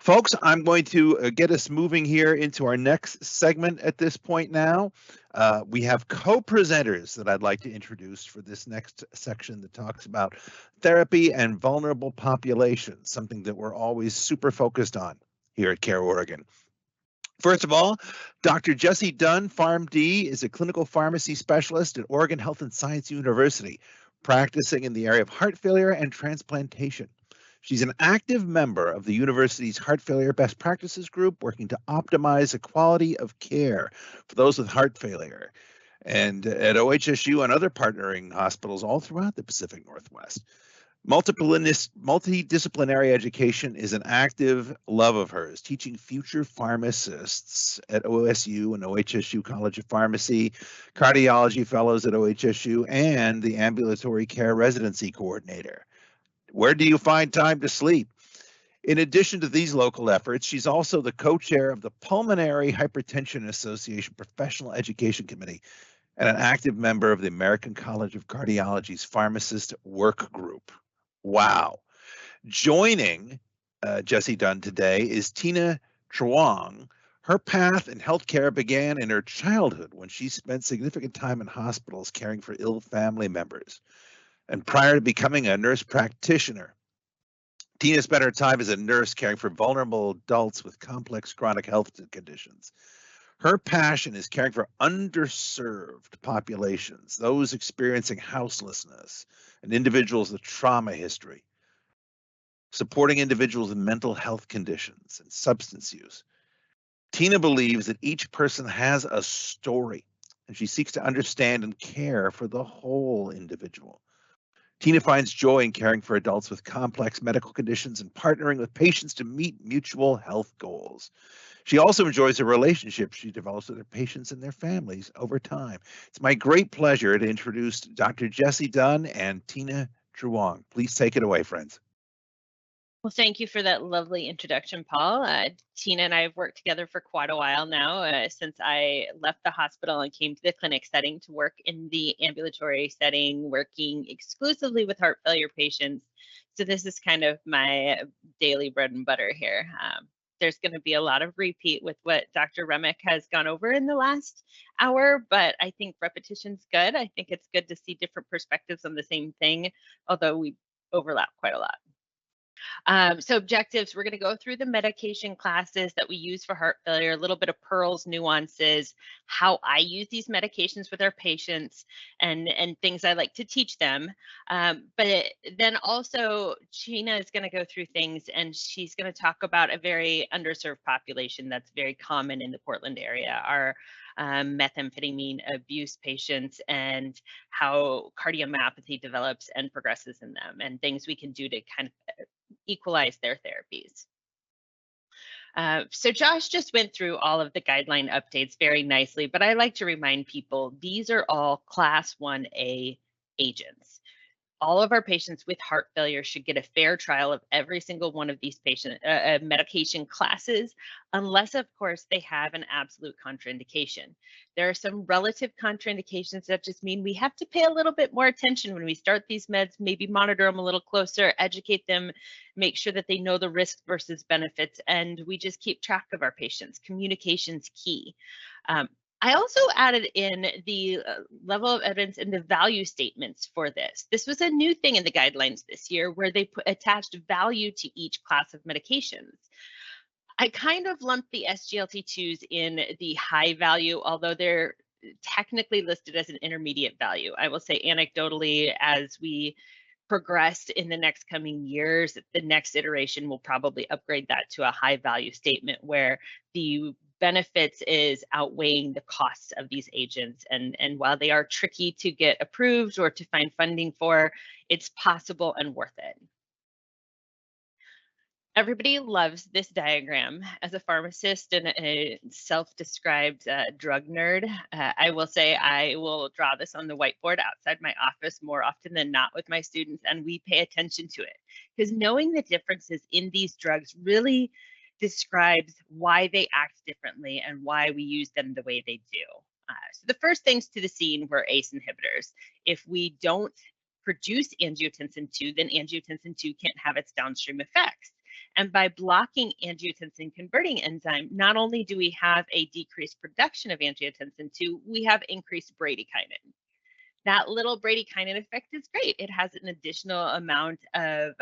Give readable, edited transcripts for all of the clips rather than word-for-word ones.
Folks, I'm going to get us moving here into our next segment at this point now. We have co-presenters that I'd like to introduce for this next section that talks about therapy and vulnerable populations, something that we're always super focused on here at CareOregon. First of all, Dr. Jessie Dunne, PharmD, is a clinical pharmacy specialist at Oregon Health and Science University, practicing in the area of heart failure and transplantation. She's an active member of the university's Heart Failure Best Practices Group, working to optimize the quality of care for those with heart failure, and at OHSU and other partnering hospitals all throughout the Pacific Northwest. Multidisciplinary education is an active love of hers, teaching future pharmacists at OSU and OHSU College of Pharmacy, cardiology fellows at OHSU, and the Ambulatory Care Residency coordinator. Where do you find time to sleep? In addition to these local efforts, she's also the co-chair of the Pulmonary Hypertension Association Professional Education Committee and an active member of the American College of Cardiology's Pharmacist Work Group. Wow. Joining Jessie Dunne today is Tina Truong. Her path in healthcare began in her childhood when she spent significant time in hospitals caring for ill family members. And prior to becoming a nurse practitioner, Tina spent her time as a nurse caring for vulnerable adults with complex chronic health conditions. Her passion is caring for underserved populations, those experiencing houselessness, and individuals with trauma history, supporting individuals with mental health conditions and substance use. Tina believes that each person has a story, and she seeks to understand and care for the whole individual. Tina finds joy in caring for adults with complex medical conditions and partnering with patients to meet mutual health goals. She also enjoys the relationships she develops with her patients and their families over time. It's my great pleasure to introduce Dr. Jessie Dunne and Tina Truong. Please take it away, friends. Well, thank you for that lovely introduction, Paul. Tina and I have worked together for quite a while now, since I left the hospital and came to the clinic setting to work in the ambulatory setting, working exclusively with heart failure patients. So this is kind of my daily bread and butter here. There's going to be a lot of repeat with what Dr. Remick has gone over in the last hour, but I think repetition's good. I think it's good to see different perspectives on the same thing, although we overlap quite a lot. So objectives, we're going to go through the medication classes that we use for heart failure, a little bit of Pearl's nuances, how I use these medications with our patients, and things I like to teach them. Then also Tina is going to go through things, and she's going to talk about a very underserved population that's very common in the Portland area, our methamphetamine abuse patients, and how cardiomyopathy develops and progresses in them, and things we can do to kind of equalize their therapies. So Josh just went through all of the guideline updates very nicely, but I like to remind people these are all Class 1A agents. All of our patients with heart failure should get a fair trial of every single one of these patient medication classes, unless, of course, they have an absolute contraindication. There are some relative contraindications that just mean we have to pay a little bit more attention when we start these meds, maybe monitor them a little closer, educate them, make sure that they know the risks versus benefits, and we just keep track of our patients. Communication's key. I also added in the level of evidence and the value statements for this. This was a new thing in the guidelines this year where they attached value to each class of medications. I kind of lumped the SGLT2s in the high value, although they're technically listed as an intermediate value. I will say anecdotally, as we progressed in the next coming years, the next iteration will probably upgrade that to a high value statement where the benefits is outweighing the costs of these agents. And while they are tricky to get approved or to find funding for, it's possible and worth it. Everybody loves this diagram. As a pharmacist and a self-described drug nerd, I will say I will draw this on the whiteboard outside my office more often than not with my students, and we pay attention to it. Because knowing the differences in these drugs really describes why they act differently and why we use them the way they do. So the first things to the scene were ACE inhibitors. If we don't produce angiotensin 2, then angiotensin 2 can't have its downstream effects. And by blocking angiotensin converting enzyme, not only do we have a decreased production of angiotensin 2, we have increased bradykinin. That little bradykinin effect is great. It has an additional amount of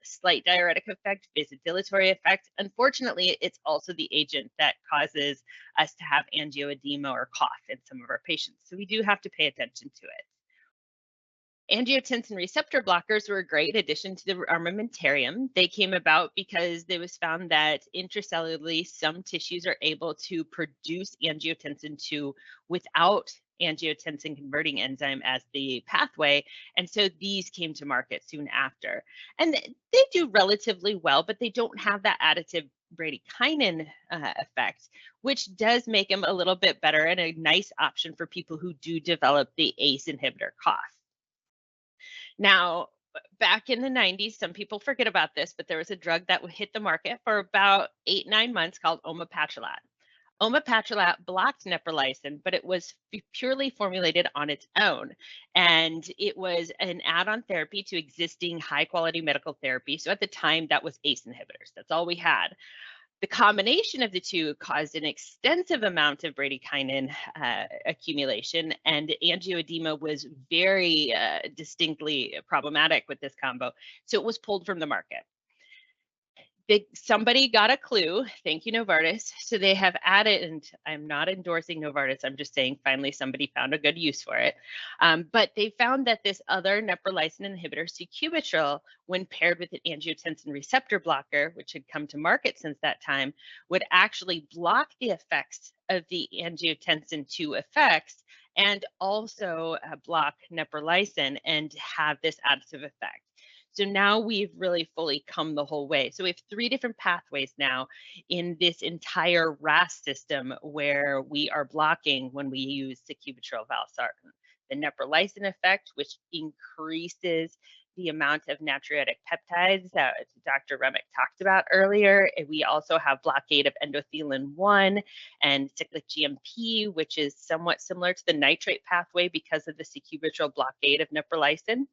slight diuretic effect, vasodilatory effect. Unfortunately, it's also the agent that causes us to have angioedema or cough in some of our patients. So we do have to pay attention to it. Angiotensin receptor blockers were a great addition to the armamentarium. They came about because it was found that intracellularly, some tissues are able to produce angiotensin 2 without angiotensin converting enzyme as the pathway. And so these came to market soon after. And they do relatively well, but they don't have that additive bradykinin effect, which does make them a little bit better and a nice option for people who do develop the ACE inhibitor cough. Now, back in the 90s, some people forget about this, but there was a drug that would hit the market for about 8-9 months called omeprazole. Omeprazole blocked neprilysin, but it was purely formulated on its own. And it was an add-on therapy to existing high-quality medical therapy. So at the time, that was ACE inhibitors. That's all we had. The combination of the two caused an extensive amount of bradykinin accumulation, and angioedema was very distinctly problematic with this combo. So it was pulled from the market. Somebody got a clue. Thank you, Novartis. So they have added, and I'm not endorsing Novartis. I'm just saying finally somebody found a good use for it. But they found that this other neprilysin inhibitor, sacubitril, when paired with an angiotensin receptor blocker, which had come to market since that time, would actually block the effects of the angiotensin 2 effects and also block neprilysin and have this additive effect. So now we've really fully come the whole way. So we have 3 different pathways now in this entire RAS system where we are blocking when we use sacubitril valsartan. The neprilysin effect, which increases the amount of natriuretic peptides that Dr. Remick talked about earlier. And we also have blockade of endothelin 1 and cyclic GMP, which is somewhat similar to the nitrate pathway because of the sacubitril blockade of neprilysin.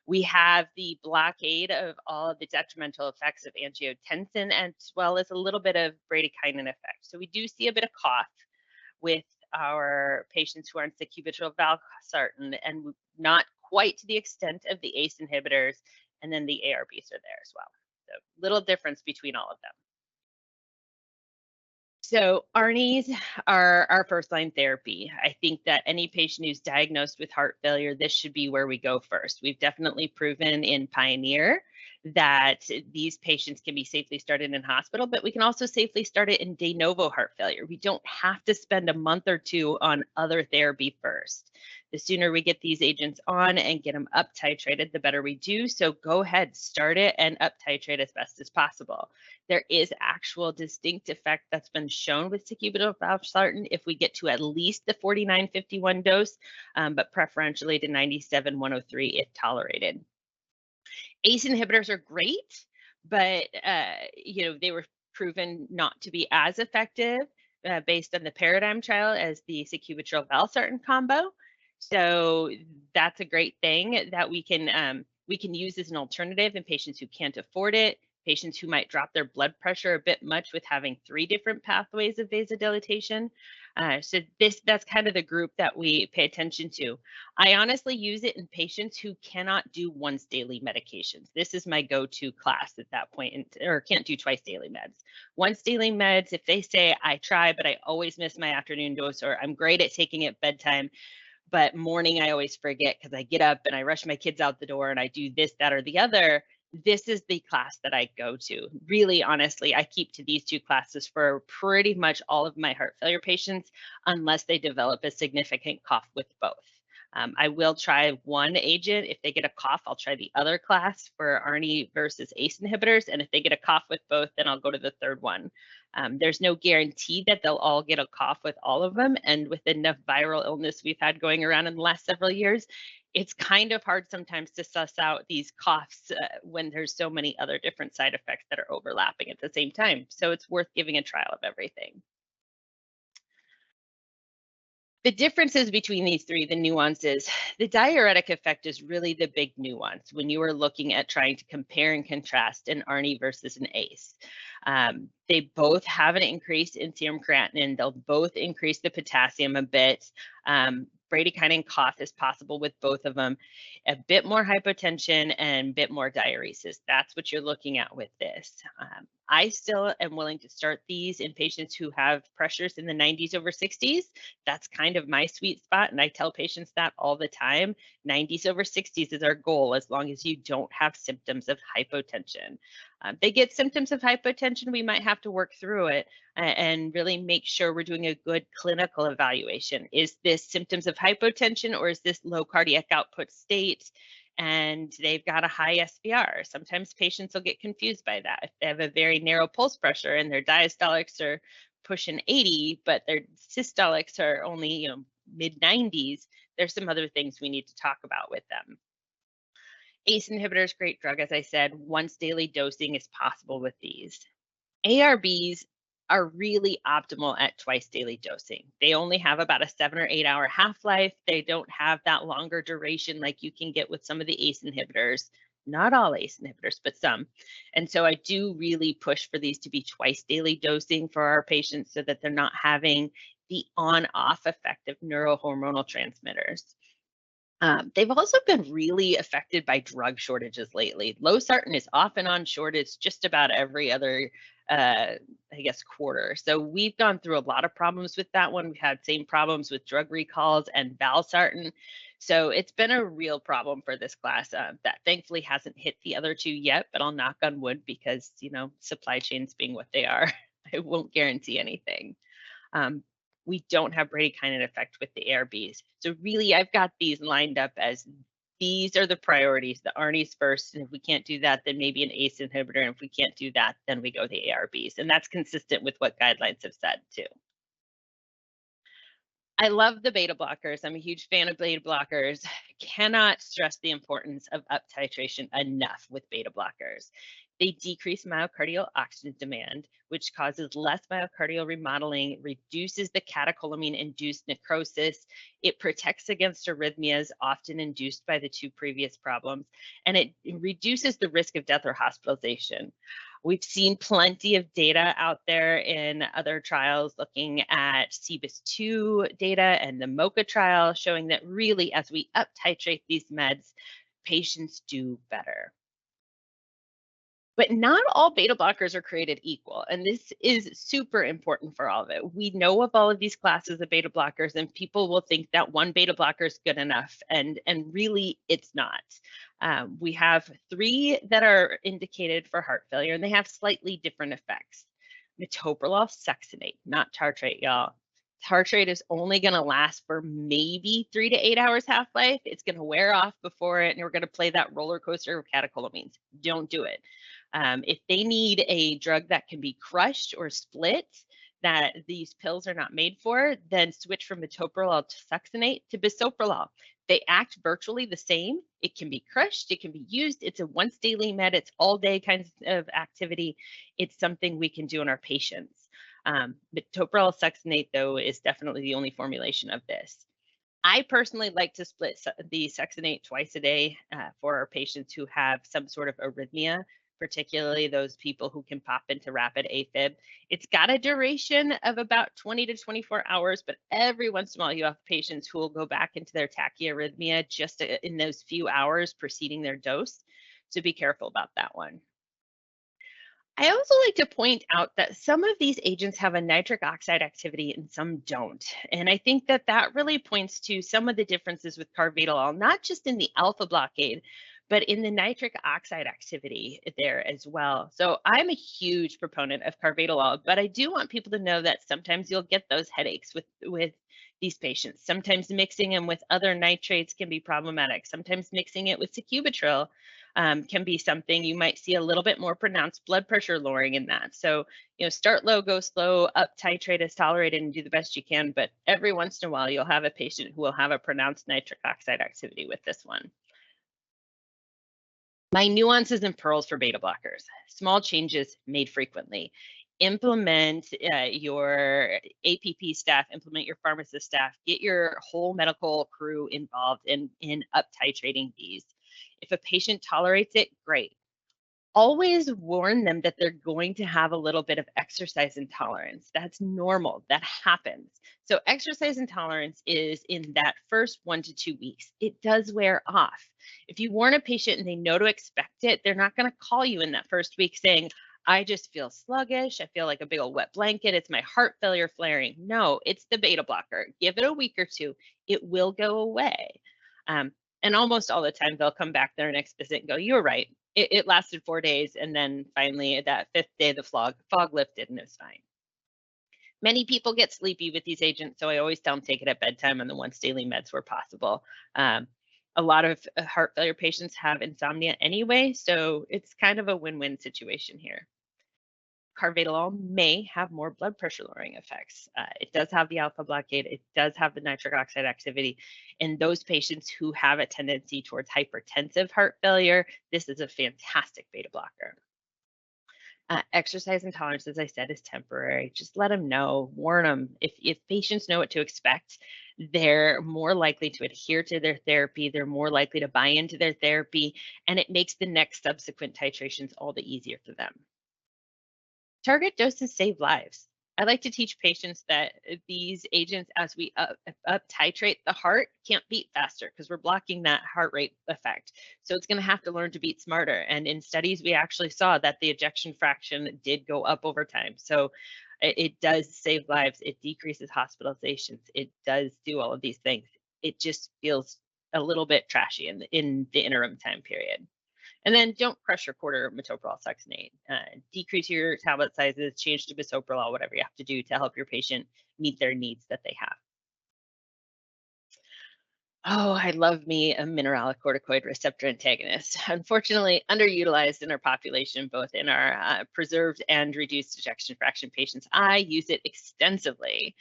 We have the blockade of all of the detrimental effects of angiotensin, as well as a little bit of bradykinin effect. So we do see a bit of cough with our patients who are on sacubitril valsartan, and not quite to the extent of the ACE inhibitors, and then the ARBs are there as well. So little difference between all of them. So ARNIs are our first line therapy. I think that any patient who's diagnosed with heart failure, this should be where we go first. We've definitely proven in Pioneer that these patients can be safely started in hospital, but we can also safely start it in de novo heart failure. We don't have to spend a month or 2 on other therapy first. The sooner we get these agents on and get them up titrated, the better we do. So go ahead, start it and up titrate as best as possible. There is actual distinct effect that's been shown with sacubitril valsartan if we get to at least the 49-51 dose, but preferentially to 97-103 if tolerated. ACE inhibitors are great, but they were proven not to be as effective based on the paradigm trial as the sacubitril valsartan combo. So that's a great thing that we can use as an alternative in patients who can't afford it, patients who might drop their blood pressure a bit much with having 3 different pathways of vasodilatation. So that's kind of the group that we pay attention to. I honestly use it in patients who cannot do once daily medications. This is my go-to class at that point, or can't do twice daily meds. Once daily meds, if they say I try, but I always miss my afternoon dose, or I'm great at taking it bedtime, but morning I always forget because I get up and I rush my kids out the door and I do this, that, or the other. This is the class that I go to. Really, honestly, I keep to these 2 classes for pretty much all of my heart failure patients, unless they develop a significant cough with both. I will try one agent. If they get a cough, I'll try the other class for ARNI versus ACE inhibitors. And if they get a cough with both, then I'll go to the third one. There's no guarantee that they'll all get a cough with all of them. And with enough viral illness we've had going around in the last several years, it's kind of hard sometimes to suss out these coughs when there's so many other different side effects that are overlapping at the same time. So it's worth giving a trial of everything. The differences between these three, the nuances, the diuretic effect is really the big nuance when you are looking at trying to compare and contrast an ARNI versus an ACE. They both have an increase in serum creatinine. They'll both increase the potassium a bit. Bradykinin cough is possible with both of them. A bit more hypotension and a bit more diuresis. That's what you're looking at with this. I still am willing to start these in patients who have pressures in the 90s over 60s. That's kind of my sweet spot, and I tell patients that all the time. 90s over 60s is our goal, as long as you don't have symptoms of hypotension. They get symptoms of hypotension, we might have to work through it and really make sure we're doing a good clinical evaluation. Is this symptoms of hypotension, or is this low cardiac output state? And they've got a high SVR. Sometimes patients will get confused by that. If they have a very narrow pulse pressure and their diastolics are pushing 80, but their systolics are only, mid 90s, there's some other things we need to talk about with them. ACE inhibitors, great drug, as I said. Once daily dosing is possible with these. ARBs are really optimal at twice daily dosing. They only have about a 7 or 8 hour half-life. They don't have that longer duration like you can get with some of the ACE inhibitors. Not all ACE inhibitors, but some. And so I do really push for these to be twice daily dosing for our patients so that they're not having the on-off effect of neurohormonal transmitters. They've also been really affected by drug shortages lately. Losartan is off and on shortage just about every other, quarter. So we've gone through a lot of problems with that one. We've had same problems with drug recalls and valsartan. So it's been a real problem for this class that thankfully hasn't hit the other two yet, but I'll knock on wood because, supply chains being what they are, I won't guarantee anything. We don't have bradykinin effect with the ARBs. So really, I've got these lined up as these are the priorities, the ARNIs first, and if we can't do that, then maybe an ACE inhibitor, and if we can't do that, then we go the ARBs, and that's consistent with what guidelines have said too. I love the beta blockers. I'm a huge fan of beta blockers. Cannot stress the importance of up titration enough with beta blockers. They decrease myocardial oxygen demand, which causes less myocardial remodeling, reduces the catecholamine-induced necrosis. It protects against arrhythmias, often induced by the two previous problems, and it reduces the risk of death or hospitalization. We've seen plenty of data out there in other trials looking at CBIS-2 data and the MOCA trial showing that really as we up titrate these meds, patients do better. But not all beta blockers are created equal, and this is super important for all of it. We know of all of these classes of beta blockers, and people will think that one beta blocker is good enough, and really it's not. We have 3 that are indicated for heart failure, and they have slightly different effects. Metoprolol succinate, not tartrate, y'all. Tartrate is only going to last for maybe 3 to 8 hours half-life. It's going to wear off before it, and we're going to play that roller coaster of catecholamines. Don't do it. If they need a drug that can be crushed or split, that these pills are not made for, then switch from metoprolol succinate to bisoprolol. They act virtually the same. It can be crushed, it can be used. It's a once daily med, it's all day kinds of activity. It's something we can do in our patients. Metoprolol succinate, though, is definitely the only formulation of this. I personally like to split the succinate twice a day for our patients who have some sort of arrhythmia, particularly those people who can pop into rapid AFib. It's got a duration of about 20 to 24 hours, but every once in a while you have patients who will go back into their tachyarrhythmia just in those few hours preceding their dose. So be careful about that one. I also like to point out that some of these agents have a nitric oxide activity and some don't. And I think that that really points to some of the differences with carvedilol, not just in the alpha blockade, but in the nitric oxide activity there as well. So I'm a huge proponent of carvedilol, but I do want people to know that sometimes you'll get those headaches with these patients. Sometimes mixing them with other nitrates can be problematic. Sometimes mixing it with sacubitril can be something. You might see a little bit more pronounced blood pressure lowering in that. So, start low, go slow, up titrate as tolerated, and do the best you can. But every once in a while, you'll have a patient who will have a pronounced nitric oxide activity with this one. My nuances and pearls for beta blockers. Small changes made frequently. implement your APP staff, implement your pharmacist staff, get your whole medical crew involved in up titrating these. If a patient tolerates it, great. Always warn them that they're going to have a little bit of exercise intolerance. That's normal. That happens. So exercise intolerance is in that first 1 to 2 weeks. It does wear off. If you warn a patient and they know to expect it, they're not going to call you in that first week saying, I just feel sluggish. I feel like a big old wet blanket. It's my heart failure flaring. No, it's the beta blocker. Give it a week or two. It will go away. And almost all the time, they'll come back their next visit and go, you were right. It lasted 4 days. And then finally, that 5th day, the fog lifted and it was fine. Many people get sleepy with these agents. So I always tell them take it at bedtime on the once daily meds where possible. A lot of heart failure patients have insomnia anyway. So it's kind of a win-win situation here. Carvedilol may have more blood pressure lowering effects. It does have the alpha blockade. It does have the nitric oxide activity. In those patients who have a tendency towards hypertensive heart failure, this is a fantastic beta blocker. Exercise intolerance, as I said, is temporary. Just let them know, warn them. If patients know what to expect, they're more likely to adhere to their therapy. They're more likely to buy into their therapy, and it makes the next subsequent titrations all the easier for them. Target doses save lives. I like to teach patients that these agents, as we up titrate the heart, can't beat faster because we're blocking that heart rate effect. So it's going to have to learn to beat smarter. And in studies, we actually saw that the ejection fraction did go up over time. So it does save lives. It decreases hospitalizations. It does do all of these things. It just feels a little bit trashy in the interim time period. And then don't crush your quarter metoprolol succinate. Decrease your tablet sizes, change to bisoprolol, whatever you have to do to help your patient meet their needs that they have. Oh, I love me a mineralocorticoid receptor antagonist. Unfortunately, underutilized in our population, both in our preserved and reduced ejection fraction patients. I use it extensively.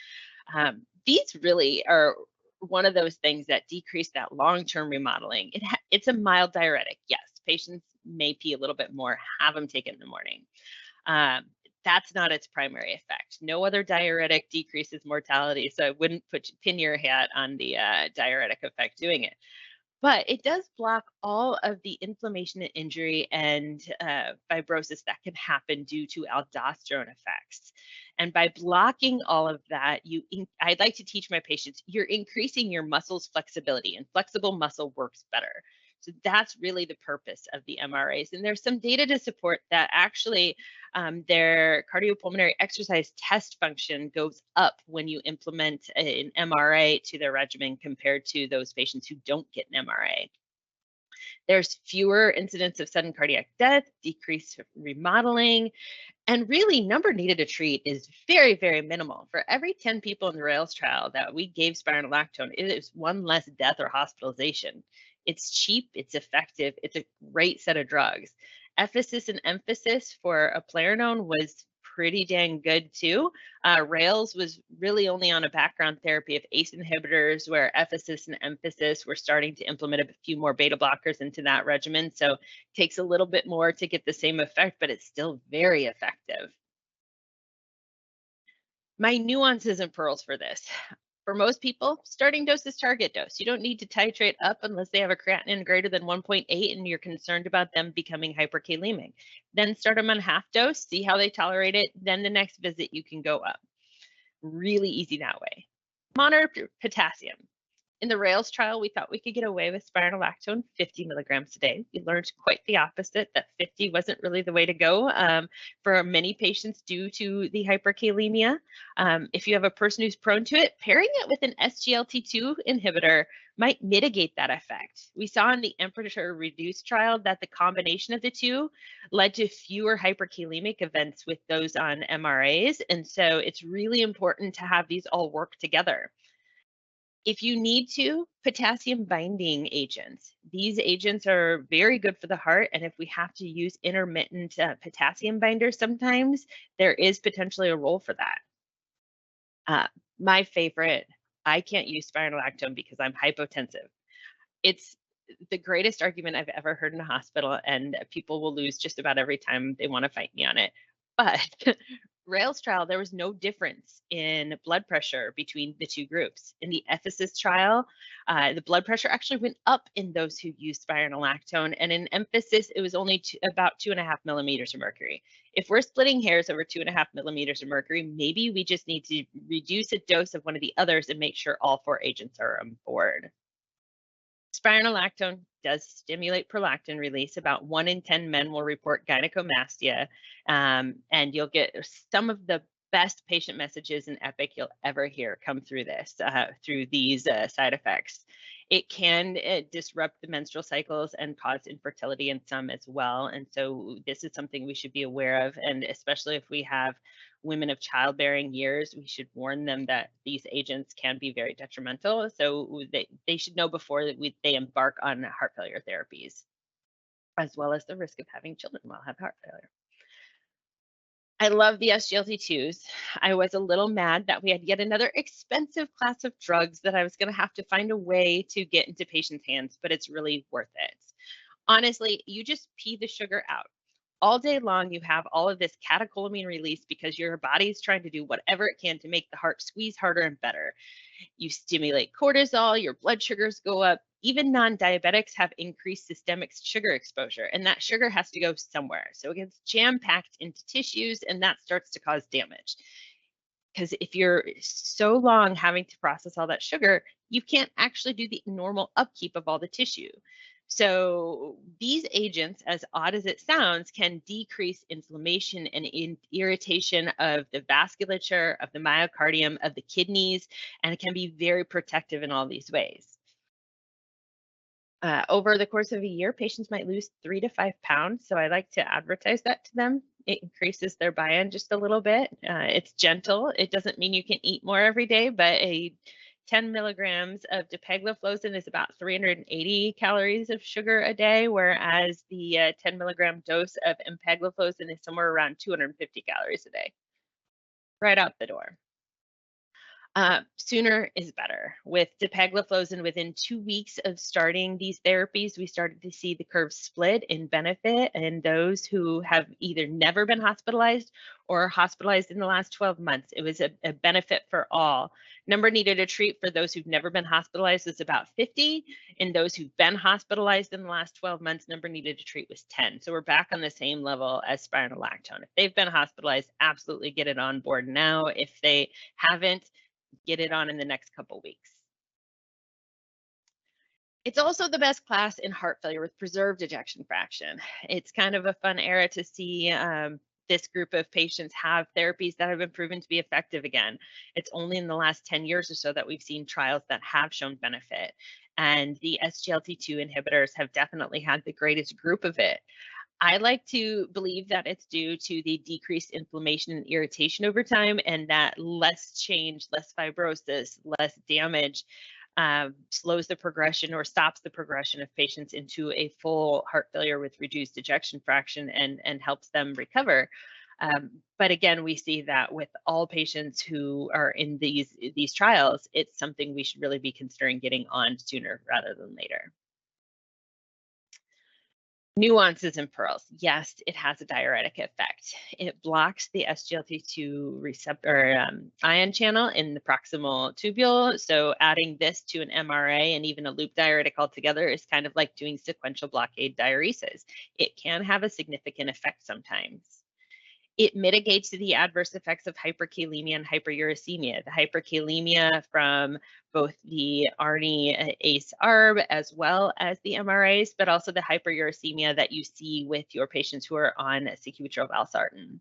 These really are one of those things that decrease that long-term remodeling. It's a mild diuretic. Yes, patients may pee a little bit more, have them take it in the morning. That's not its primary effect. No other diuretic decreases mortality, so I wouldn't pin your hat on the diuretic effect doing it. But it does block all of the inflammation and injury and fibrosis that can happen due to aldosterone effects. And by blocking all of that, I'd like to teach my patients, you're increasing your muscle's flexibility, and flexible muscle works better. So that's really the purpose of the MRAs. And there's some data to support that actually their cardiopulmonary exercise test function goes up when you implement an MRA to their regimen compared to those patients who don't get an MRA. There's fewer incidents of sudden cardiac death, decreased remodeling, and really number needed to treat is very, very minimal. For every 10 people in the RAILS trial that we gave spironolactone, it is one less death or hospitalization. It's cheap, it's effective, it's a great set of drugs. Ephesus and emphasis for eplerenone was pretty dang good too. RAILS was really only on a background therapy of ACE inhibitors, where ephesus and emphasis were starting to implement a few more beta blockers into that regimen. So it takes a little bit more to get the same effect, but it's still very effective. My nuances and pearls for this. For most people, starting dose is target dose. You don't need to titrate up unless they have a creatinine greater than 1.8 and you're concerned about them becoming hyperkalemic. Then start them on half dose, see how they tolerate it. Then the next visit, you can go up. Really easy that way. Monitor potassium. In the RAILS trial, we thought we could get away with spironolactone 50 milligrams a day. We learned quite the opposite, that 50 wasn't really the way to go for many patients due to the hyperkalemia. If you have a person who's prone to it, pairing it with an SGLT2 inhibitor might mitigate that effect. We saw in the Emperor Reduced trial that the combination of the two led to fewer hyperkalemic events with those on MRAs. And so it's really important to have these all work together. If you need to, potassium binding agents. These agents are very good for the heart. And if we have to use intermittent potassium binders sometimes, there is potentially a role for that. My favorite, I can't use spironolactone because I'm hypotensive. It's the greatest argument I've ever heard in a hospital, and people will lose just about every time they want to fight me on it. But Rails trial, there was no difference in blood pressure between the two groups. In the Ephesus trial, the blood pressure actually went up in those who used spironolactone, and in Emphasis, it was only about 2.5 millimeters of mercury. If we're splitting hairs over 2.5 millimeters of mercury, maybe we just need to reduce a dose of one of the others and make sure all 4 agents are on board. Spironolactone does stimulate prolactin release. About 1 in 10 men will report gynecomastia, and you'll get some of the best patient messages in Epic you'll ever hear come through through these side effects. It can disrupt the menstrual cycles and cause infertility in some as well. And so this is something we should be aware of. And especially if we have women of childbearing years, we should warn them that these agents can be very detrimental. So they should know before they embark on heart failure therapies, as well as the risk of having children while have heart failure. I love the SGLT2s. I was a little mad that we had yet another expensive class of drugs that I was going to have to find a way to get into patients' hands, but it's really worth it. Honestly, you just pee the sugar out. All day long, you have all of this catecholamine release because your body is trying to do whatever it can to make the heart squeeze harder and better. You stimulate cortisol, your blood sugars go up. Even non-diabetics have increased systemic sugar exposure, and that sugar has to go somewhere. So it gets jam-packed into tissues, and that starts to cause damage. Because if you're so long having to process all that sugar, you can't actually do the normal upkeep of all the tissue. So these agents, as odd as it sounds, can decrease inflammation and irritation of the vasculature, of the myocardium, of the kidneys, and it can be very protective in all these ways. Over the course of a year, patients might lose 3 to 5 pounds. So I like to advertise that to them. It increases their buy-in just a little bit. It's gentle. It doesn't mean you can eat more every day, but a 10 milligrams of dapagliflozin is about 380 calories of sugar a day, whereas the 10 milligram dose of empagliflozin is somewhere around 250 calories a day. Right out the door. Sooner is better. With dapagliflozin, within 2 weeks of starting these therapies, we started to see the curve split in benefit in those who have either never been hospitalized or hospitalized in the last 12 months. It was a benefit for all. Number needed to treat for those who've never been hospitalized was about 50. And those who've been hospitalized in the last 12 months, number needed to treat was 10. So we're back on the same level as spironolactone. If they've been hospitalized, absolutely get it on board now. If they haven't, get it on in the next couple weeks. It's also the best class in heart failure with preserved ejection fraction. It's kind of a fun era to see this group of patients have therapies that have been proven to be effective again. It's only in the last 10 years or so that we've seen trials that have shown benefit. And the SGLT2 inhibitors have definitely had the greatest group of it. I like to believe that it's due to the decreased inflammation and irritation over time, and that less change, less fibrosis, less damage slows the progression or stops the progression of patients into a full heart failure with reduced ejection fraction and helps them recover. But again, we see that with all patients who are in these trials, it's something we should really be considering getting on sooner rather than later. Nuances in pearls. Yes, it has a diuretic effect. It blocks the SGLT2 receptor ion channel in the proximal tubule. So adding this to an MRA and even a loop diuretic altogether is kind of like doing sequential blockade diuresis. It can have a significant effect sometimes. It mitigates the adverse effects of hyperkalemia and hyperuricemia. The hyperkalemia from both the ARNI ACE-ARB as well as the MRAs, but also the hyperuricemia that you see with your patients who are on sacubitril/valsartan.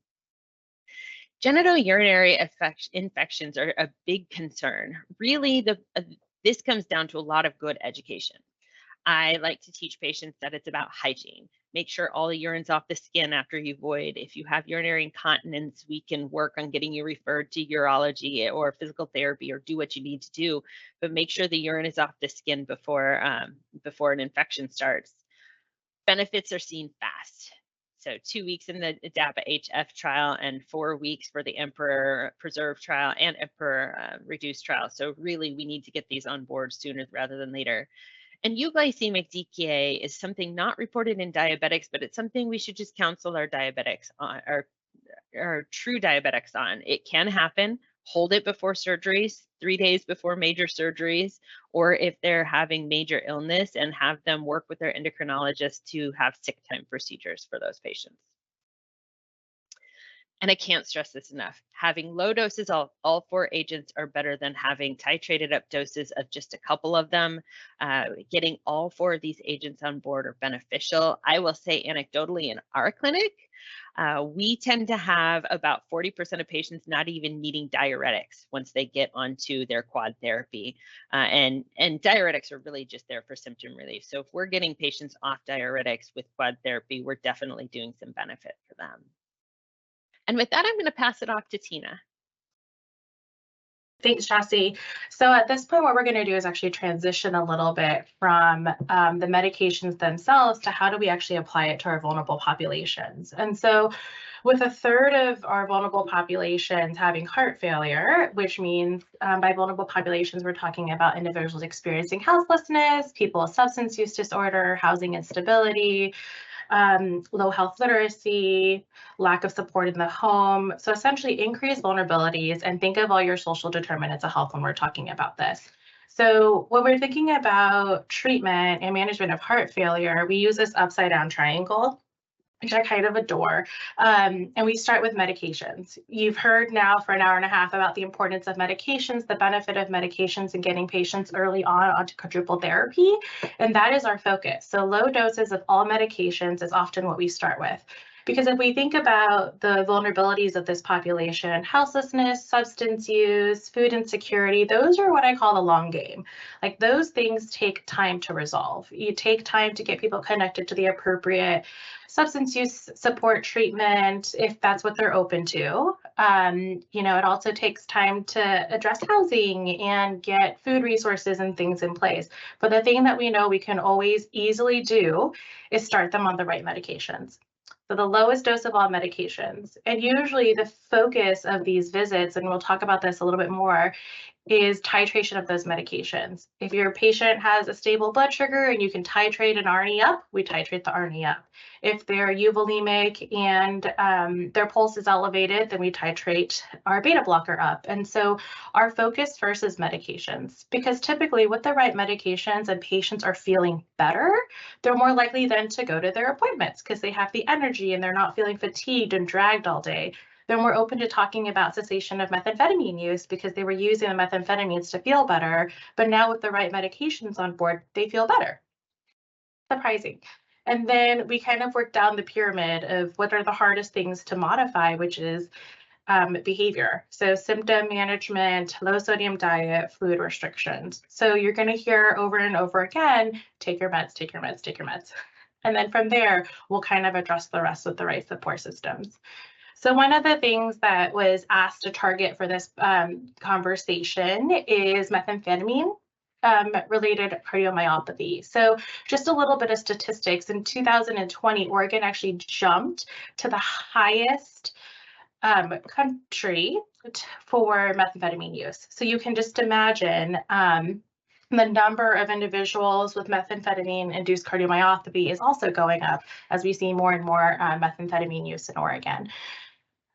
Genitourinary infections are a big concern. Really, this comes down to a lot of good education. I like to teach patients that it's about hygiene. Make sure all the urine's off the skin after you void. If you have urinary incontinence, we can work on getting you referred to urology or physical therapy or do what you need to do, but make sure the urine is off the skin before an infection starts. Benefits are seen fast. So 2 weeks in the DAPA-HF trial and 4 weeks for the Emperor Preserve trial and Emperor Reduced trial. So really, we need to get these on board sooner rather than later. And euglycemic DKA is something not reported in diabetics, but it's something we should just counsel our diabetics on, our are true diabetics on. It can happen. Hold it before surgeries, 3 days before major surgeries, or if they're having major illness, and have them work with their endocrinologist to have sick time procedures for those patients. And I can't stress this enough. Having low doses of all 4 agents are better than having titrated up doses of just a couple of them. Getting all 4 of these agents on board are beneficial. I will say anecdotally in our clinic, we tend to have about 40% of patients not even needing diuretics once they get onto their quad therapy. And diuretics are really just there for symptom relief. So if we're getting patients off diuretics with quad therapy, we're definitely doing some benefit for them. And with that, I'm going to pass it off to Tina. Thanks, Jessie. So at this point, what we're going to do is actually transition a little bit from the medications themselves to how do we actually apply it to our vulnerable populations. And so with a third of our vulnerable populations having heart failure, which means by vulnerable populations, we're talking about individuals experiencing houselessness, people with substance use disorder, housing instability, low health literacy, lack of support in the home. So essentially increased vulnerabilities, and think of all your social determinants of health when we're talking about this. So when we're thinking about treatment and management of heart failure, we use this upside down triangle, which I kind of adore. And we start with medications. You've heard now for an hour and a half about the importance of medications, the benefit of medications, and getting patients early on onto quadruple therapy. And that is our focus. So low doses of all medications is often what we start with. Because if we think about the vulnerabilities of this population, houselessness, substance use, food insecurity, those are what I call the long game. Like those things take time to resolve. You take time to get people connected to the appropriate substance use support treatment, if that's what they're open to. It also takes time to address housing and get food resources and things in place. But the thing that we know we can always easily do is start them on the right medications. So the lowest dose of all medications. And usually the focus of these visits, and we'll talk about this a little bit more, is titration of those medications. If your patient has a stable blood sugar and you can titrate an ARNI up, we titrate the ARNI up. If they're euvolemic and their pulse is elevated, then we titrate our beta blocker up. And so our focus first is medications, because typically with the right medications and patients are feeling better, they're more likely then to go to their appointments because they have the energy and they're not feeling fatigued and dragged all day. They're more open to talking about cessation of methamphetamine use because they were using the methamphetamines to feel better, but now with the right medications on board, they feel better. Surprising. And then we kind of work down the pyramid of what are the hardest things to modify, which is behavior. So symptom management, low sodium diet, fluid restrictions. So you're going to hear over and over again, take your meds, take your meds, take your meds. And then from there, we'll kind of address the rest with the right support systems. So one of the things that was asked to target for this conversation is methamphetamine related cardiomyopathy. So just a little bit of statistics. In 2020, Oregon actually jumped to the highest country for methamphetamine use. So you can just imagine the number of individuals with methamphetamine-induced cardiomyopathy is also going up as we see more and more methamphetamine use in Oregon.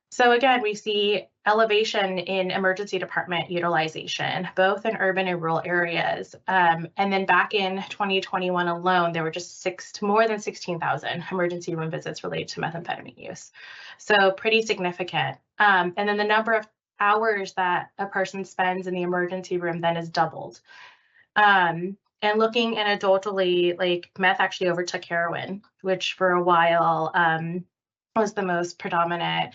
So again, we see elevation in emergency department utilization, both in urban and rural areas. And then back in 2021 alone, there were just more than 16,000 emergency room visits related to methamphetamine use. So pretty significant. And then the number of hours that a person spends in the emergency room then is doubled. And looking anecdotally, like meth actually overtook heroin, which for a while was the most predominant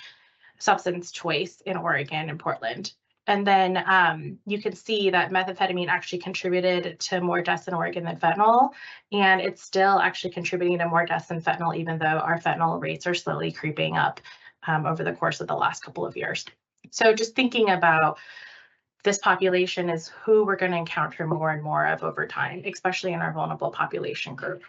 substance choice in Oregon and Portland. And then you can see that methamphetamine actually contributed to more deaths in Oregon than fentanyl, and it's still actually contributing to more deaths than fentanyl, even though our fentanyl rates are slowly creeping up over the course of the last couple of years. So just thinking about this population is who we're going to encounter more and more of over time, especially in our vulnerable population group.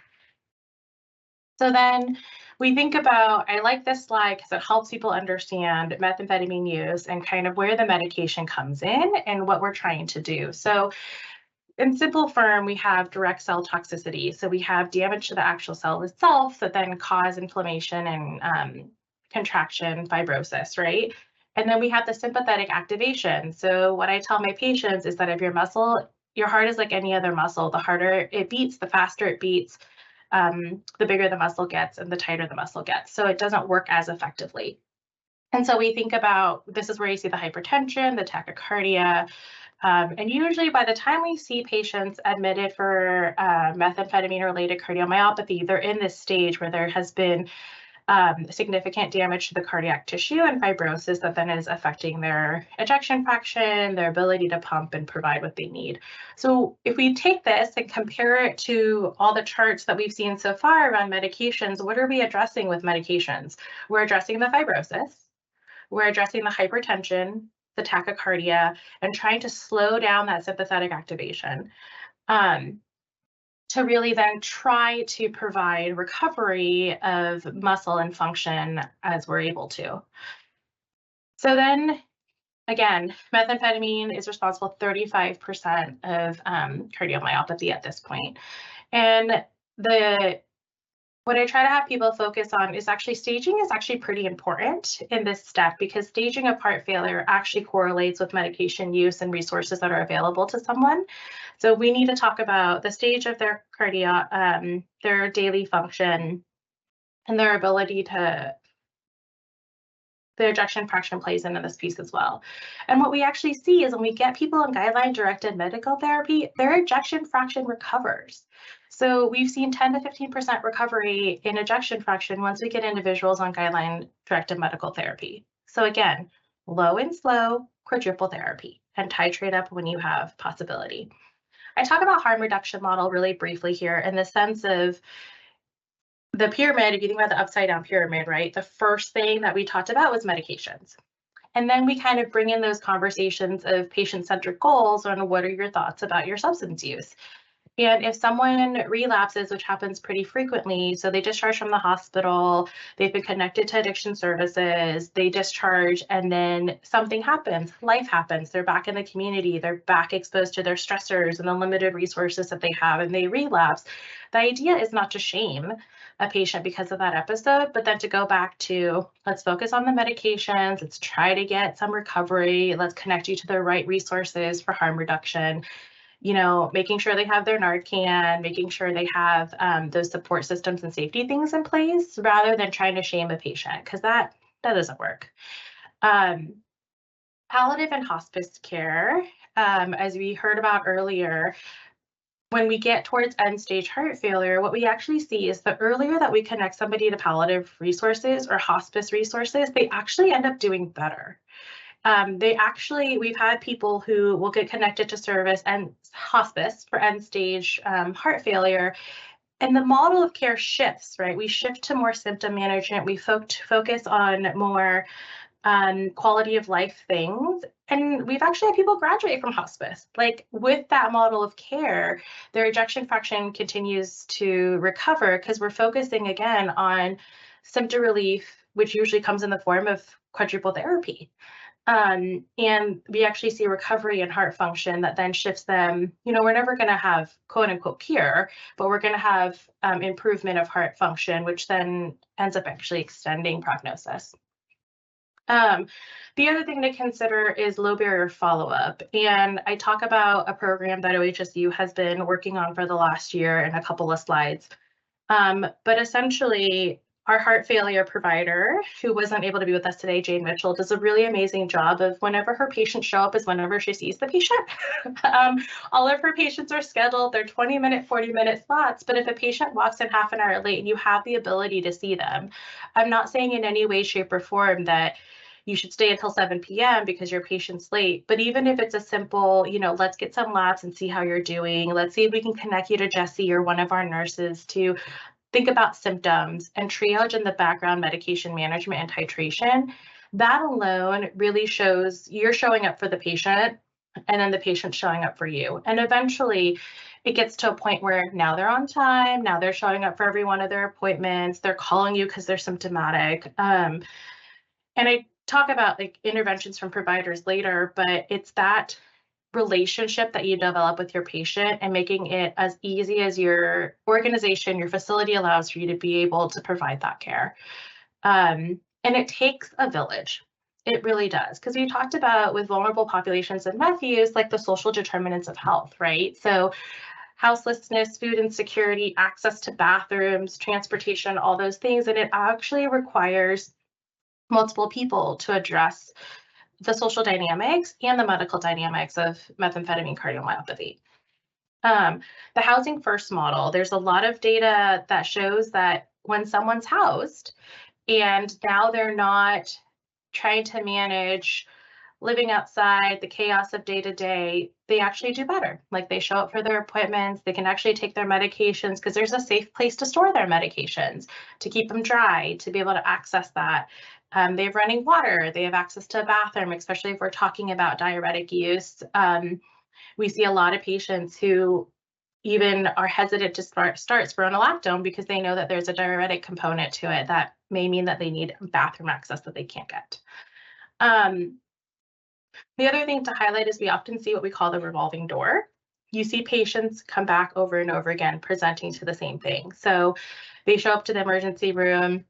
So then we think about, I like this slide because it helps people understand methamphetamine use and kind of where the medication comes in and what we're trying to do. So in simple form, we have direct cell toxicity. So we have damage to the actual cell itself that then cause inflammation and contraction, fibrosis, right? And then we have the sympathetic activation. So what I tell my patients is that if your heart is like any other muscle, the harder it beats, the faster it beats, the bigger the muscle gets and the tighter the muscle gets. So it doesn't work as effectively. And so we think about, this is where you see the hypertension, the tachycardia, and usually by the time we see patients admitted for methamphetamine-related cardiomyopathy, they're in this stage where there has been significant damage to the cardiac tissue and fibrosis that then is affecting their ejection fraction, their ability to pump and provide what they need. So if we take this and compare it to all the charts that we've seen so far around medications, what are we addressing with medications? We're addressing the fibrosis, we're addressing the hypertension, the tachycardia, and trying to slow down that sympathetic activation. To really then try to provide recovery of muscle and function as we're able to. So then, again, methamphetamine is responsible for 35% of cardiomyopathy at this point. And what I try to have people focus on is actually staging is actually pretty important in this step, because staging of heart failure actually correlates with medication use and resources that are available to someone. So we need to talk about the stage of their their daily function and their ability to, the ejection fraction plays into this piece as well. And what we actually see is when we get people on guideline-directed medical therapy, their ejection fraction recovers. So we've seen 10 to 15% recovery in ejection fraction once we get individuals on guideline-directed medical therapy. So again, low and slow quadruple therapy and titrate up when you have possibility. I talk about harm reduction model really briefly here in the sense of the pyramid. If you think about the upside down pyramid, right? The first thing that we talked about was medications. And then we kind of bring in those conversations of patient-centric goals on what are your thoughts about your substance use. And if someone relapses, which happens pretty frequently, so they discharge from the hospital, they've been connected to addiction services, they discharge, and then something happens, life happens, they're back in the community, they're back exposed to their stressors and the limited resources that they have, and they relapse. The idea is not to shame a patient because of that episode, but then to go back to, let's focus on the medications, let's try to get some recovery, let's connect you to the right resources for harm reduction. You know, making sure they have their Narcan, making sure they have those support systems and safety things in place, rather than trying to shame a patient, because that doesn't work. Palliative and hospice care, as we heard about earlier, when we get towards end-stage heart failure, what we actually see is the earlier that we connect somebody to palliative resources or hospice resources, they actually end up doing better. We've had people who will get connected to service and hospice for end-stage heart failure, and the model of care shifts, right? We shift to more symptom management. We focus on more quality of life things, and we've actually had people graduate from hospice. Like with that model of care, their ejection fraction continues to recover because we're focusing again on symptom relief, which usually comes in the form of quadruple therapy. And we actually see recovery in heart function that then shifts them. You know, we're never going to have quote unquote cure, but we're going to have improvement of heart function, which then ends up actually extending prognosis. The other thing to consider is low barrier follow-up. And I talk about a program that OHSU has been working on for the last year in a couple of slides. But essentially, our heart failure provider, who wasn't able to be with us today, Jane Mitchell, does a really amazing job of whenever her patients show up is whenever she sees the patient. All of her patients are scheduled, they're 20-minute, 40-minute slots, but if a patient walks in half an hour late and you have the ability to see them, I'm not saying in any way, shape, or form that you should stay until 7 p.m. because your patient's late. But even if it's a simple, you know, let's get some labs and see how you're doing. Let's see if we can connect you to Jessie or one of our nurses to think about symptoms and triage in the background medication management and titration. That alone really shows you're showing up for the patient and then the patient's showing up for you. And eventually it gets to a point where now they're on time, now they're showing up for every one of their appointments, they're calling you because they're symptomatic. And I talk about like interventions from providers later, but it's that relationship that you develop with your patient and making it as easy as your organization, your facility allows for you to be able to provide that care. And it takes a village. It really does. Because we talked about with vulnerable populations and meth use, like the social determinants of health, right? So houselessness, food insecurity, access to bathrooms, transportation, all those things. And it actually requires multiple people to address the social dynamics and the medical dynamics of methamphetamine cardiomyopathy. The housing first model, there's a lot of data that shows that when someone's housed and now they're not trying to manage living outside the chaos of day to day, they actually do better. Like they show up for their appointments, they can actually take their medications because there's a safe place to store their medications, to keep them dry, to be able to access that. They have running water, they have access to a bathroom, especially if we're talking about diuretic use. We see a lot of patients who even are hesitant to start spironolactone because they know that there's a diuretic component to it that may mean that they need bathroom access that they can't get. The other thing to highlight is we often see what we call the revolving door. You see patients come back over and over again presenting to the same thing. So they show up to the emergency room,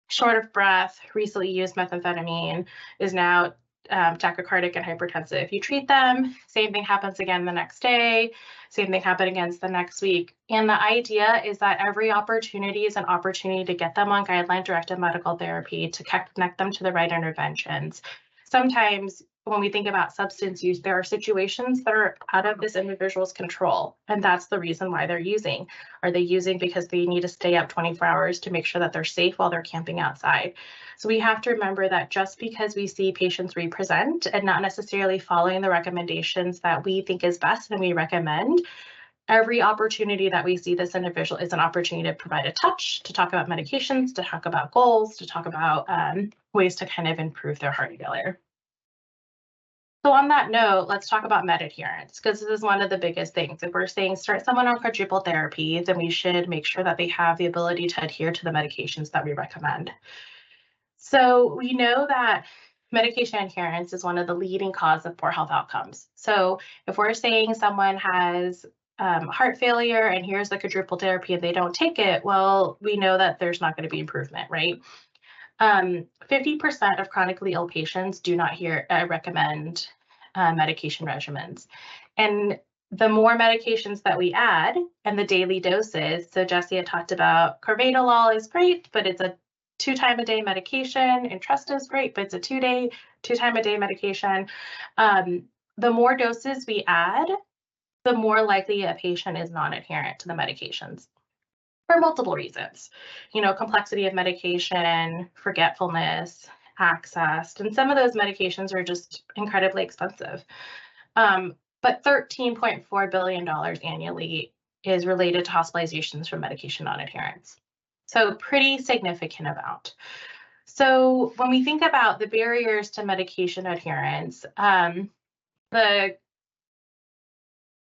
short of breath, recently used methamphetamine, is now tachycardic and hypertensive. You treat them, same thing happens again the next day, same thing happens again the next week. And the idea is that every opportunity is an opportunity to get them on guideline-directed medical therapy, to connect them to the right interventions. Sometimes when we think about substance use, there are situations that are out of this individual's control, and that's the reason why they're using. Are they using because they need to stay up 24 hours to make sure that they're safe while they're camping outside? So we have to remember that just because we see patients represent and not necessarily following the recommendations that we think is best and we recommend, every opportunity that we see this individual is an opportunity to provide a touch, to talk about medications, to talk about goals, to talk about ways to kind of improve their heart failure. So on that note, let's talk about med adherence, because this is one of the biggest things. If we're saying start someone on quadruple therapy, then we should make sure that they have the ability to adhere to the medications that we recommend. So we know that medication adherence is one of the leading causes of poor health outcomes. So if we're saying someone has heart failure and here's the quadruple therapy and they don't take it, well, we know that there's not going to be improvement, right? 50% of chronically ill patients do not recommend medication regimens. And the more medications that we add and the daily doses, so Jessie had talked about carvedilol is great, but it's a 2-time-a-day medication. Entresto is great, but it's a 2-time-a-day medication. The more doses we add, the more likely a patient is non-adherent to the medications, for multiple reasons. You know, complexity of medication, forgetfulness, access, and some of those medications are just incredibly expensive. But $13.4 billion annually is related to hospitalizations from medication non-adherence. So pretty significant amount. So when we think about the barriers to medication adherence, the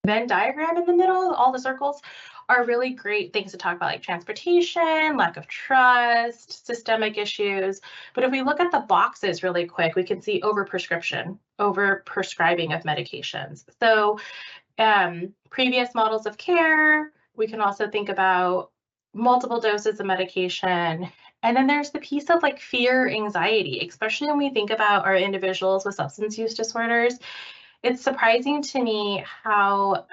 Venn diagram in the middle, all the circles, are really great things to talk about, like transportation, lack of trust, systemic issues. But if we look at the boxes really quick, we can see overprescription, overprescribing of medications. So previous models of care, we can also think about multiple doses of medication. And then there's the piece of like fear, anxiety, especially when we think about our individuals with substance use disorders. It's surprising to me how,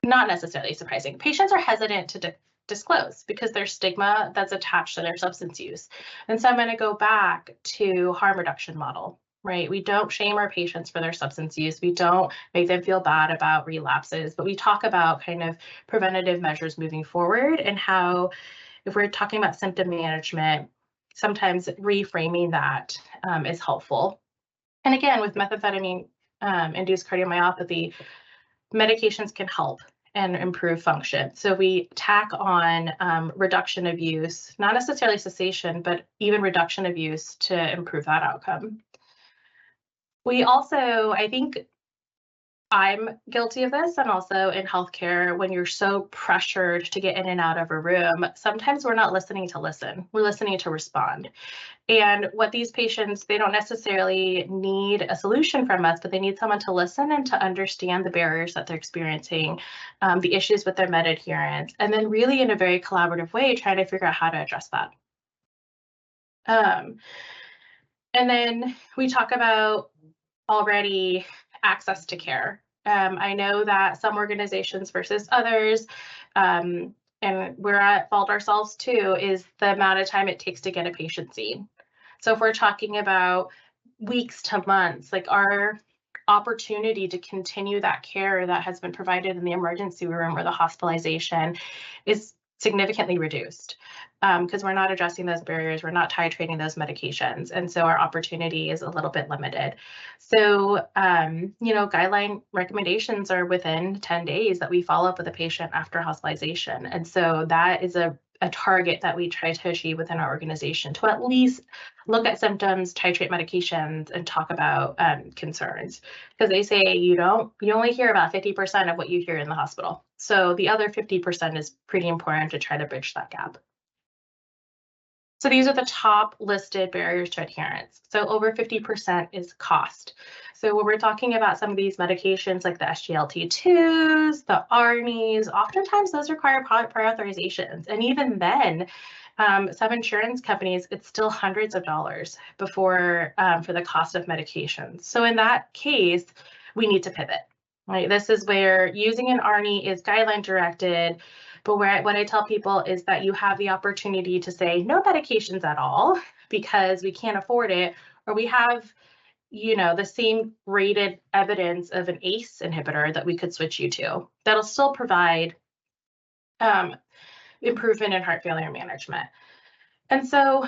not necessarily surprising, patients are hesitant to disclose because there's stigma that's attached to their substance use. And so I'm going to go back to harm reduction model, right? We don't shame our patients for their substance use. We don't make them feel bad about relapses, but we talk about kind of preventative measures moving forward and how, if we're talking about symptom management, sometimes reframing that is helpful. And again, with methamphetamine induced cardiomyopathy, medications can help and improve function. So we tack on reduction of use, not necessarily cessation, but even reduction of use to improve that outcome. We also, I think I'm guilty of this, and also in healthcare, when you're so pressured to get in and out of a room, sometimes we're not listening to listen, we're listening to respond. And what these patients, they don't necessarily need a solution from us, but they need someone to listen and to understand the barriers that they're experiencing, the issues with their med adherence, and then really in a very collaborative way, trying to figure out how to address that. And then we talk about already access to care. I know that some organizations versus others, and we're at fault ourselves too, is the amount of time it takes to get a patient seen. So if we're talking about weeks to months, like our opportunity to continue that care that has been provided in the emergency room or the hospitalization is significantly reduced because we're not addressing those barriers, we're not titrating those medications, and so our opportunity is a little bit limited. So, guideline recommendations are within 10 days that we follow up with a patient after hospitalization, and so that is a target that we try to achieve within our organization, to at least look at symptoms, titrate medications, and talk about concerns. Because they say you only hear about 50% of what you hear in the hospital. So the other 50% is pretty important to try to bridge that gap. So these are the top listed barriers to adherence. So over 50% is cost. So when we're talking about some of these medications like the SGLT2s, the ARNIs, oftentimes those require prior authorizations. And even then, some insurance companies, it's still hundreds of dollars before for the cost of medications. So in that case, we need to pivot. Right? This is where using an ARNI is guideline directed, but what I tell people is that you have the opportunity to say no medications at all because we can't afford it, or we have, the same rated evidence of an ACE inhibitor that we could switch you to. That'll still provide improvement in heart failure management. And so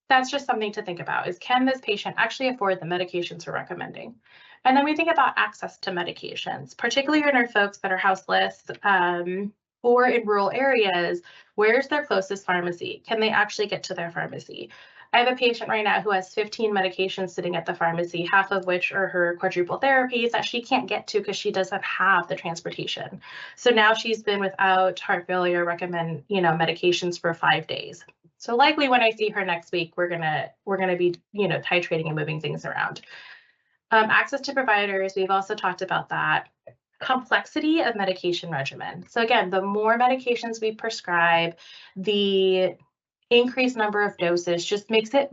that's just something to think about, is can this patient actually afford the medications we're recommending? And then we think about access to medications, particularly in our folks that are houseless or in rural areas. Where's their closest pharmacy? Can they actually get to their pharmacy? I have a patient right now who has 15 medications sitting at the pharmacy, half of which are her quadruple therapies that she can't get to because she doesn't have the transportation. So now she's been without heart failure medications for 5 days. So likely when I see her next week, we're gonna be titrating and moving things around. Access to providers, we've also talked about that. Complexity of medication regimen. So again, the more medications we prescribe, the increased number of doses just makes it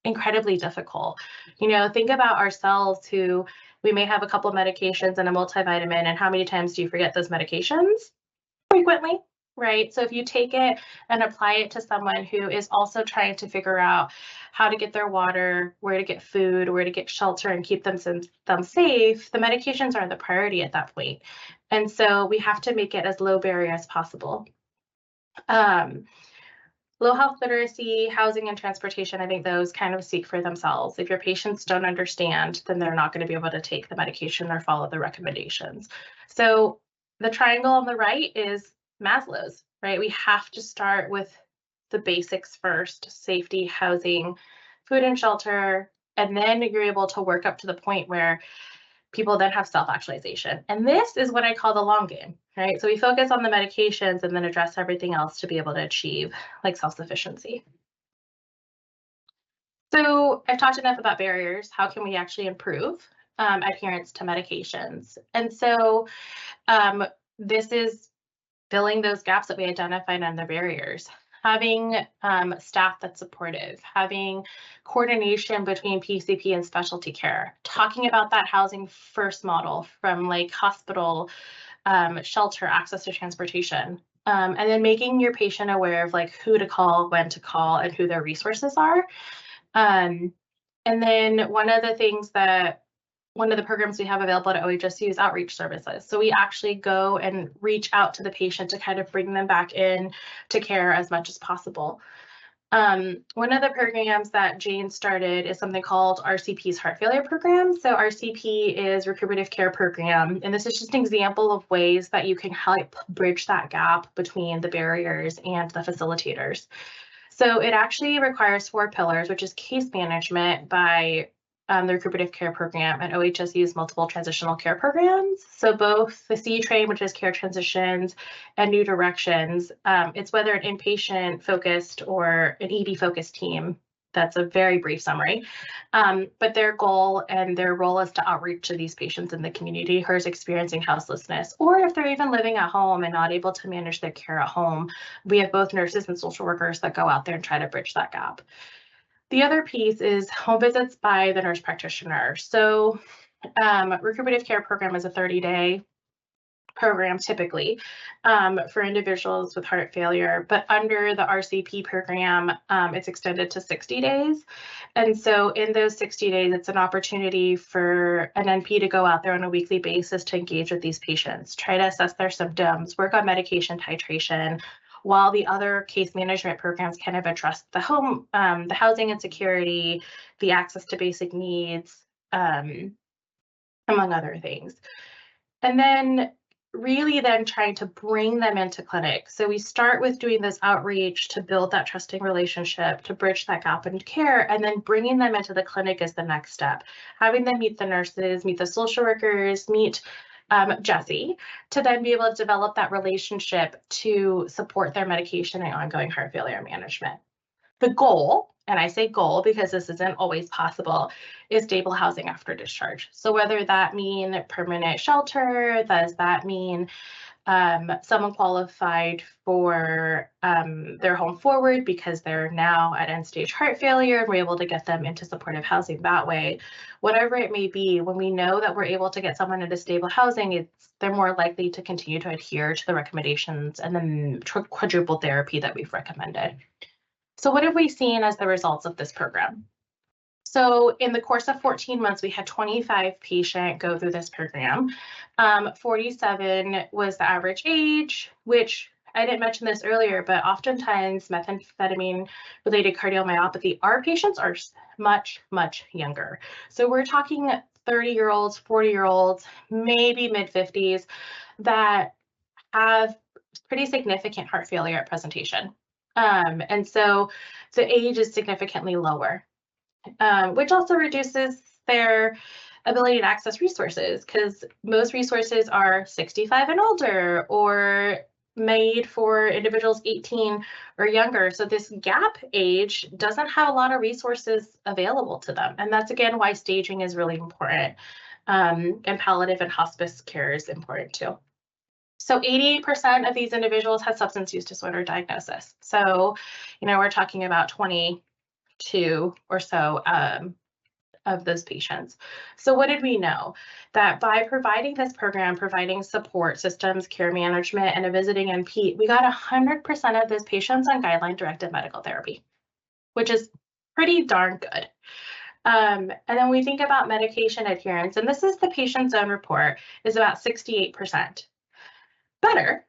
incredibly difficult. Think about ourselves who we may have a couple of medications and a multivitamin, and how many times do you forget those medications? Frequently, right? So if you take it and apply it to someone who is also trying to figure out how to get their water, where to get food, where to get shelter, and keep them safe, the medications are the priority at that point. And so we have to make it as low barrier as possible. Low health literacy, housing, and transportation, I think those kind of speak for themselves. If your patients don't understand, then they're not going to be able to take the medication or follow the recommendations. So the triangle on the right is Maslow's, right? We have to start with the basics first: safety, housing, food and shelter, and then you're able to work up to the point where people then have self-actualization. And this is what I call the long game, right? So we focus on the medications and then address everything else to be able to achieve like self-sufficiency. So I've talked enough about barriers. How can we actually improve adherence to medications? And so this is filling those gaps that we identified on the barriers. Having staff that's supportive, having coordination between PCP and specialty care, talking about that housing first model from like hospital, shelter, access to transportation, and then making your patient aware of like who to call, when to call, and who their resources are. And then one of the programs we have available at OHSU is outreach services. So we actually go and reach out to the patient to kind of bring them back in to care as much as possible. One of the programs that Jane started is something called RCP's Heart Failure Program. So RCP is Recuperative Care Program, and this is just an example of ways that you can help bridge that gap between the barriers and the facilitators. So it actually requires 4 pillars, which is case management by the Recuperative Care Program, and OHSU's multiple transitional care programs. So both the C-Train, which is care transitions, and New Directions, it's whether an inpatient focused or an ED focused team. That's a very brief summary. But their goal and their role is to outreach to these patients in the community who are experiencing houselessness, or if they're even living at home and not able to manage their care at home. We have both nurses and social workers that go out there and try to bridge that gap. The other piece is home visits by the nurse practitioner. So Recuperative Care Program is a 30-day program typically for individuals with heart failure, but under the RCP program, it's extended to 60 days. And so in those 60 days, it's an opportunity for an NP to go out there on a weekly basis to engage with these patients, try to assess their symptoms, work on medication titration, while the other case management programs kind of address the home, the housing and security, the access to basic needs, among other things. And then really then trying to bring them into clinic. So we start with doing this outreach to build that trusting relationship, to bridge that gap in care, and then bringing them into the clinic is the next step. Having them meet the nurses, meet the social workers, meet Jessie, to then be able to develop that relationship to support their medication and ongoing heart failure management. The goal, and I say goal because this isn't always possible, is stable housing after discharge. So whether that mean permanent shelter, does that mean someone qualified for their home forward because they're now at end stage heart failure and we're able to get them into supportive housing that way. Whatever it may be, when we know that we're able to get someone into stable housing, they're more likely to continue to adhere to the recommendations and the quadruple therapy that we've recommended. So what have we seen as the results of this program? So in the course of 14 months, we had 25 patients go through this program. 47 was the average age, which I didn't mention this earlier, but oftentimes methamphetamine related cardiomyopathy, our patients are much, much younger. So we're talking 30-year-olds, 40-year-olds, maybe mid-50s that have pretty significant heart failure at presentation. And so the age is significantly lower, which also reduces their ability to access resources because most resources are 65 and older or made for individuals 18 or younger. So this gap age doesn't have a lot of resources available to them. And that's again why staging is really important. And palliative and hospice care is important too. So 88% of these individuals had substance use disorder diagnosis. So, we're talking about 22 or so of those patients. So what did we know? That by providing this program, providing support systems, care management, and a visiting NP, we got 100% of those patients on guideline-directed medical therapy, which is pretty darn good. And then we think about medication adherence, and this is the patient's own report, is about 68%. Better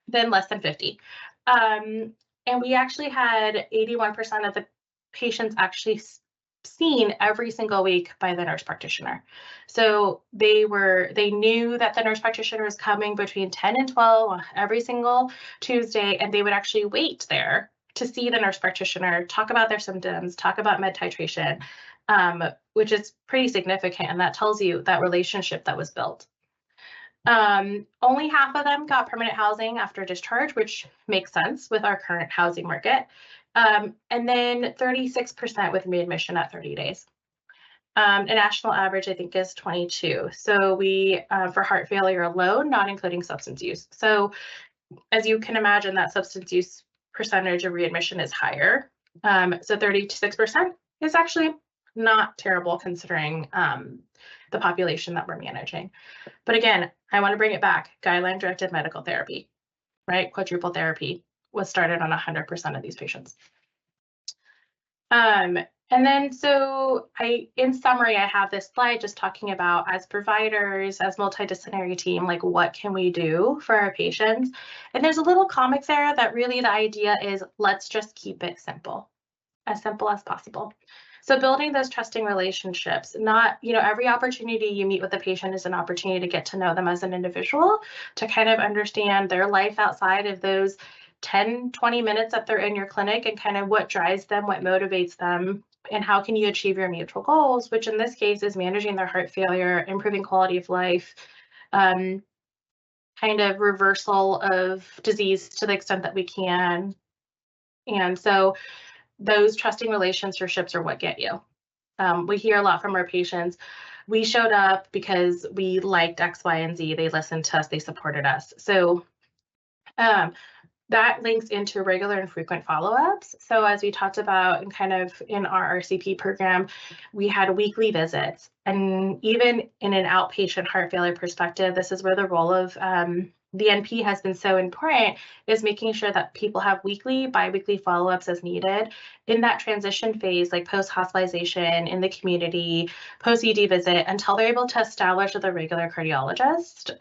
than less than 50. And we actually had 81% of the patients actually seen every single week by the nurse practitioner. So they knew that the nurse practitioner was coming between 10 and 12 every single Tuesday, and they would actually wait there to see the nurse practitioner, talk about their symptoms, talk about med titration, which is pretty significant. And that tells you that relationship that was built. Only half of them got permanent housing after discharge, which makes sense with our current housing market. And then 36% with readmission at 30 days. A national average, I think, is 22. So we, for heart failure alone, not including substance use. So as you can imagine, that substance use percentage of readmission is higher. So 36% is actually not terrible considering the population that we're managing. But again, I want to bring it back. Guideline-directed medical therapy, right? Quadruple therapy was started on 100% of these patients. And then so in summary, I have this slide just talking about as providers, as multidisciplinary team, like what can we do for our patients? And there's a little comic there that really the idea is let's just keep it simple as possible. So building those trusting relationships, not, every opportunity you meet with a patient is an opportunity to get to know them as an individual, to kind of understand their life outside of those 10, 20 minutes that they're in your clinic and kind of what drives them, what motivates them, and how can you achieve your mutual goals, which in this case is managing their heart failure, improving quality of life, kind of reversal of disease to the extent that we can. And so those trusting relationships are what get you. We hear a lot from our patients. We showed up because we liked X, Y, and Z. They listened to us. They supported us. So that links into regular and frequent follow-ups. So as we talked about and kind of in our RCP program, we had weekly visits. And even in an outpatient heart failure perspective, this is where the role of the NP has been so important, is making sure that people have weekly, biweekly follow-ups as needed in that transition phase, like post-hospitalization, in the community, post-ED visit, until they're able to establish with a regular cardiologist.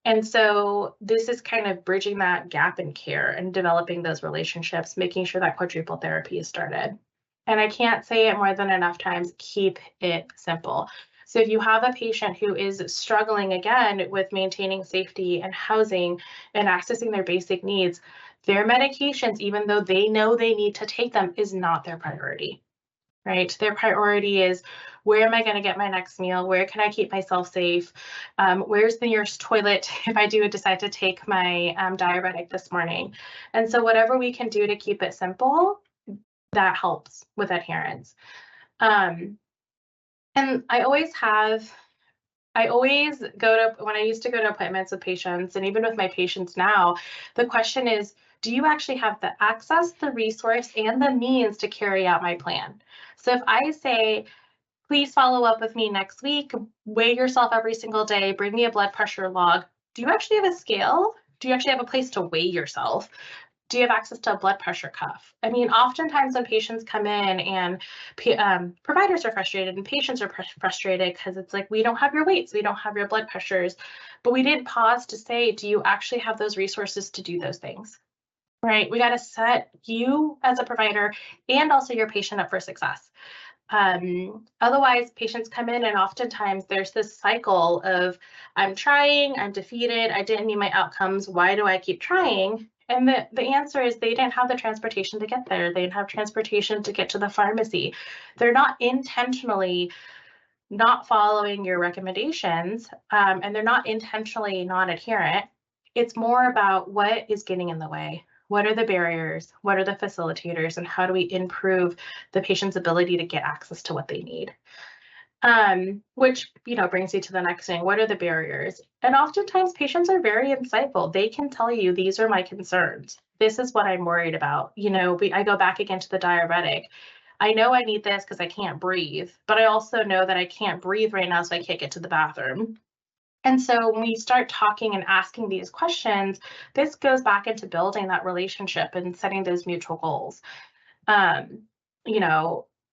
And so this is kind of bridging that gap in care and developing those relationships, making sure that quadruple therapy is started. And I can't say it more than enough times, keep it simple. So if you have a patient who is struggling again with maintaining safety and housing and accessing their basic needs, their medications, even though they know they need to take them, is not their priority, right? Their priority is, where am I going to get my next meal? Where can I keep myself safe? Where's the nearest toilet if I do decide to take my diuretic this morning? And so whatever we can do to keep it simple, that helps with adherence. And I always go to, when I used to go to appointments with patients, and even with my patients now, the question is, do you actually have the access, the resource, and the means to carry out my plan? So if I say, please follow up with me next week, weigh yourself every single day, bring me a blood pressure log, do you actually have a scale? Do you actually have a place to weigh yourself? Do you have access to a blood pressure cuff? I mean, oftentimes when patients come in and providers are frustrated and patients are frustrated because it's like, we don't have your weights, we don't have your blood pressures, but we didn't pause to say, do you actually have those resources to do those things? Right? We got to set you as a provider and also your patient up for success. Otherwise, patients come in and oftentimes there's this cycle of, I'm trying, I'm defeated, I didn't meet my outcomes, why do I keep trying? And the answer is they didn't have the transportation to get there. They didn't have transportation to get to the pharmacy. They're not intentionally not following your recommendations, and they're not intentionally non-adherent. It's more about what is getting in the way. What are the barriers? What are the facilitators? And how do we improve the patient's ability to get access to what they need? Which, brings you to the next thing. What are the barriers? And oftentimes patients are very insightful. They can tell you, these are my concerns. This is what I'm worried about. I go back again to the diuretic. I know I need this because I can't breathe, but I also know that I can't breathe right now, so I can't get to the bathroom. And so when we start talking and asking these questions, this goes back into building that relationship and setting those mutual goals.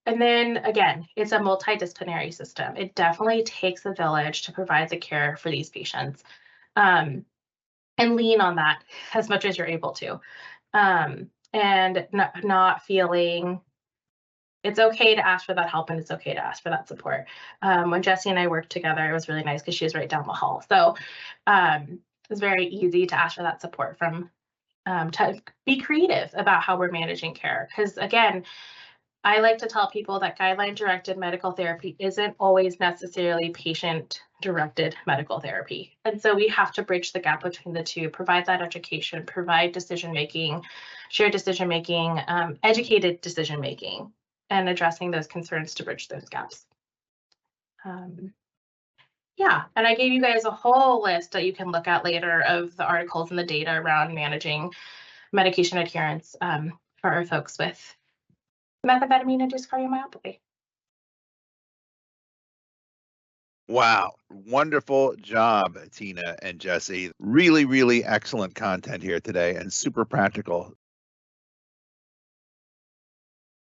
And then again, it's a multidisciplinary system. It definitely takes a village to provide the care for these patients, and lean on that as much as you're able to, and not feeling it's okay to ask for that help and it's okay to ask for that support. When Jessie and I worked together, it was really nice because she was right down the hall. So it was very easy to ask for that support to be creative about how we're managing care. Because again, I like to tell people that guideline-directed medical therapy isn't always necessarily patient-directed medical therapy. And so we have to bridge the gap between the two, provide that education, provide decision-making, shared decision-making, educated decision-making, and addressing those concerns to bridge those gaps. Yeah, and I gave you guys a whole list that you can look at later of the articles and the data around managing medication adherence for our folks with methamphetamine-induced cardiomyopathy. Wow, wonderful job, Tina and Jessie. Really, really excellent content here today and super practical.